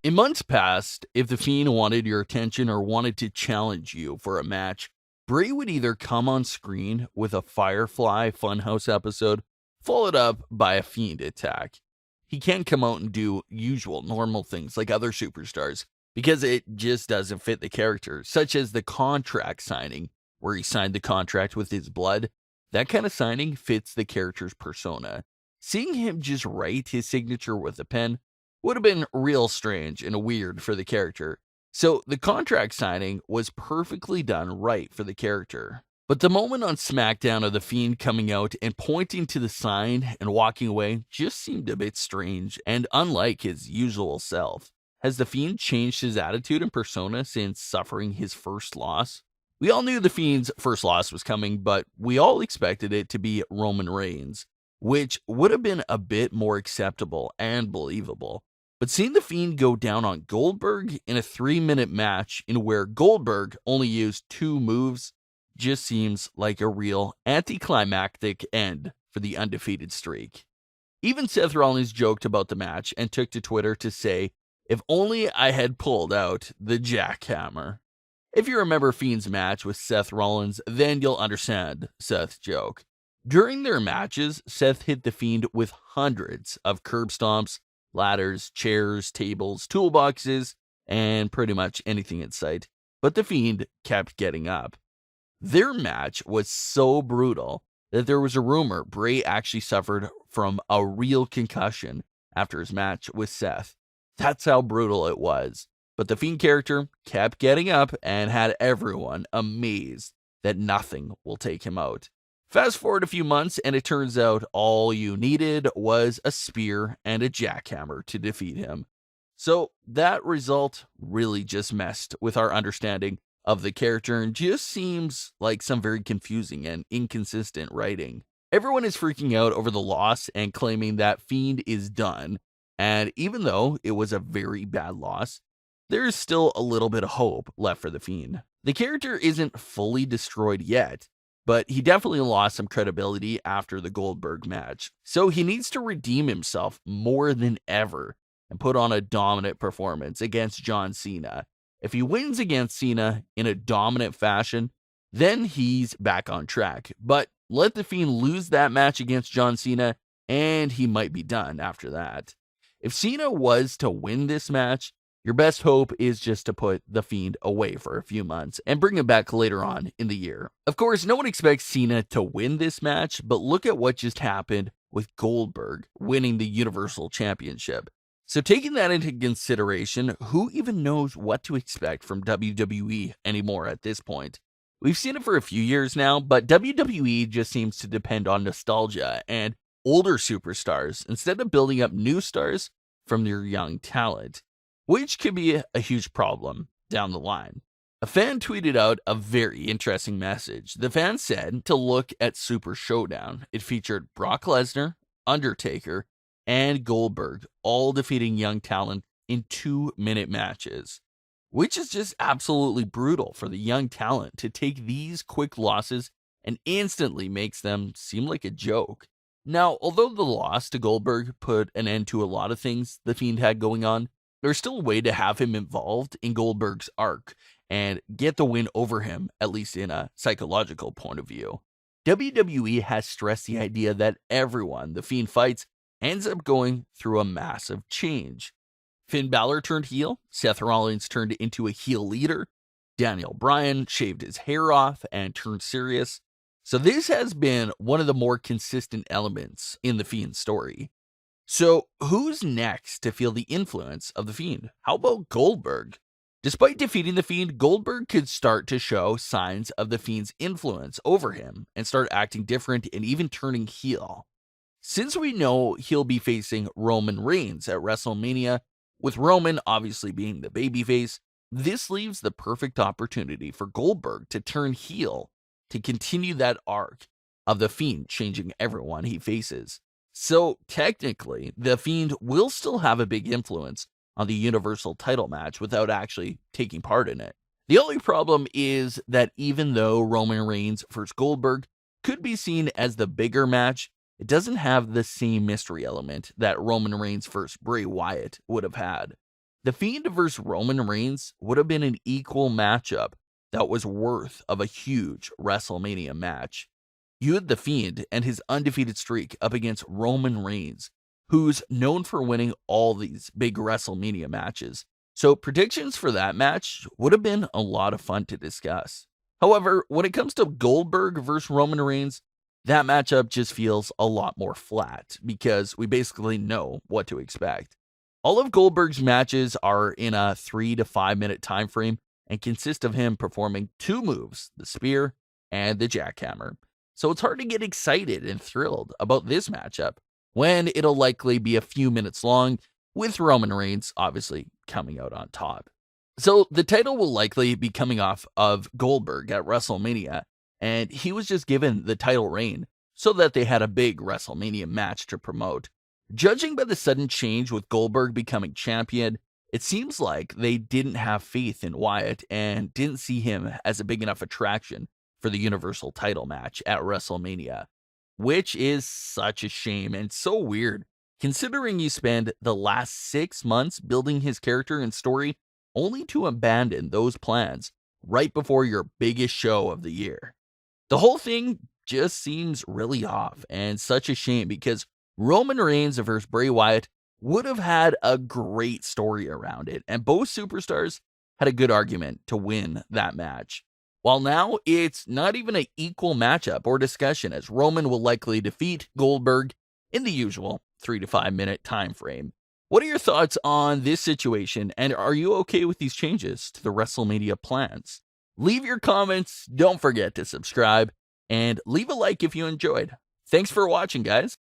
In months past, if The Fiend wanted your attention or wanted to challenge you for a match, Bray would either come on screen with a Firefly Funhouse episode, followed up by a Fiend attack. He can't come out and do usual, normal things like other superstars because it just doesn't fit the character, such as the contract signing, where he signed the contract with his blood. That kind of signing fits the character's persona. Seeing him just write his signature with a pen would have been real strange and weird for the character. So the contract signing was perfectly done right for the character. But the moment on Smackdown of The Fiend coming out and pointing to the sign and walking away just seemed a bit strange and unlike his usual self. Has The Fiend changed his attitude and persona since suffering his first loss? We all knew The Fiend's first loss was coming, but we all expected it to be Roman Reigns, which would have been a bit more acceptable and believable. But seeing The Fiend go down on Goldberg in a 3-minute match in where Goldberg only used 2 moves just seems like a real anticlimactic end for the undefeated streak. Even Seth Rollins joked about the match and took to Twitter to say, "If only I had pulled out the jackhammer." If you remember Fiend's match with Seth Rollins, then you'll understand Seth's joke. During their matches, Seth hit The Fiend with hundreds of curb stomps, ladders, chairs, tables, toolboxes, and pretty much anything in sight. But The Fiend kept getting up. Their match was so brutal that there was a rumor Bray actually suffered from a real concussion after his match with Seth. That's how brutal it was. But the Fiend character kept getting up and had everyone amazed that nothing will take him out. Fast forward a few months, and it turns out all you needed was a spear and a jackhammer to defeat him. So that result really just messed with our understanding of the character and just seems like some very confusing and inconsistent writing. Everyone is freaking out over the loss and claiming that Fiend is done. And even though it was a very bad loss, there is still a little bit of hope left for the Fiend. The character isn't fully destroyed yet, but he definitely lost some credibility after the Goldberg match. So he needs to redeem himself more than ever and put on a dominant performance against John Cena. If he wins against Cena in a dominant fashion, then he's back on track. But let the Fiend lose that match against John Cena, and he might be done after that. If Cena was to win this match, your best hope is just to put the Fiend away for a few months and bring him back later on in the year. Of course, no one expects Cena to win this match, but look at what just happened with Goldberg winning the Universal Championship. So taking that into consideration, who even knows what to expect from WWE anymore at this point? We've seen it for a few years now, but WWE just seems to depend on nostalgia and older superstars instead of building up new stars from their young talent, which could be a huge problem down the line. A fan tweeted out a very interesting message. The fan said to look at Super Showdown. It featured Brock Lesnar, Undertaker, and Goldberg all defeating young talent in 2-minute matches, which is just absolutely brutal for the young talent to take these quick losses and instantly makes them seem like a joke. Now, although the loss to Goldberg put an end to a lot of things the Fiend had going on, there's still a way to have him involved in Goldberg's arc and get the win over him, at least in a psychological point of view. WWE has stressed the idea that everyone the Fiend fights ends up going through a massive change. Finn Balor turned heel, Seth Rollins turned into a heel leader, Daniel Bryan shaved his hair off and turned serious. So this has been one of the more consistent elements in the Fiend story. So who's next to feel the influence of the Fiend? How about Goldberg? Despite defeating the Fiend, Goldberg could start to show signs of the Fiend's influence over him and start acting different and even turning heel. Since we know he'll be facing Roman Reigns at WrestleMania, with Roman obviously being the babyface, this leaves the perfect opportunity for Goldberg to turn heel to continue that arc of the Fiend changing everyone he faces. So technically, the Fiend will still have a big influence on the Universal title match without actually taking part in it. The only problem is that even though Roman Reigns vs. Goldberg could be seen as the bigger match, it doesn't have the same mystery element that Roman Reigns vs. Bray Wyatt would have had. The Fiend versus Roman Reigns would have been an equal matchup that was worth of a huge WrestleMania match. You had The Fiend and his undefeated streak up against Roman Reigns, who's known for winning all these big WrestleMania matches. So predictions for that match would have been a lot of fun to discuss. However, when it comes to Goldberg versus Roman Reigns, that matchup just feels a lot more flat because we basically know what to expect. All of Goldberg's matches are in a 3 to 5 minute time frame and consist of him performing two moves, the spear and the jackhammer. So it's hard to get excited and thrilled about this matchup when it'll likely be a few minutes long, with Roman Reigns obviously coming out on top. So the title will likely be coming off of Goldberg at WrestleMania, and he was just given the title reign so that they had a big WrestleMania match to promote. Judging by the sudden change with Goldberg becoming champion, it seems like they didn't have faith in Wyatt and didn't see him as a big enough attraction for the Universal title match at WrestleMania, which is such a shame and so weird, considering you spend the last 6 months building his character and story only to abandon those plans right before your biggest show of the year. The whole thing just seems really off and such a shame because Roman Reigns versus Bray Wyatt would have had a great story around it, and both superstars had a good argument to win that match. While now it's not even an equal matchup or discussion, as Roman will likely defeat Goldberg in the usual 3 to 5 minute time frame. What are your thoughts on this situation, and are you okay with these changes to the WrestleMania plans? Leave your comments, don't forget to subscribe, and leave a like if you enjoyed. Thanks for watching, guys.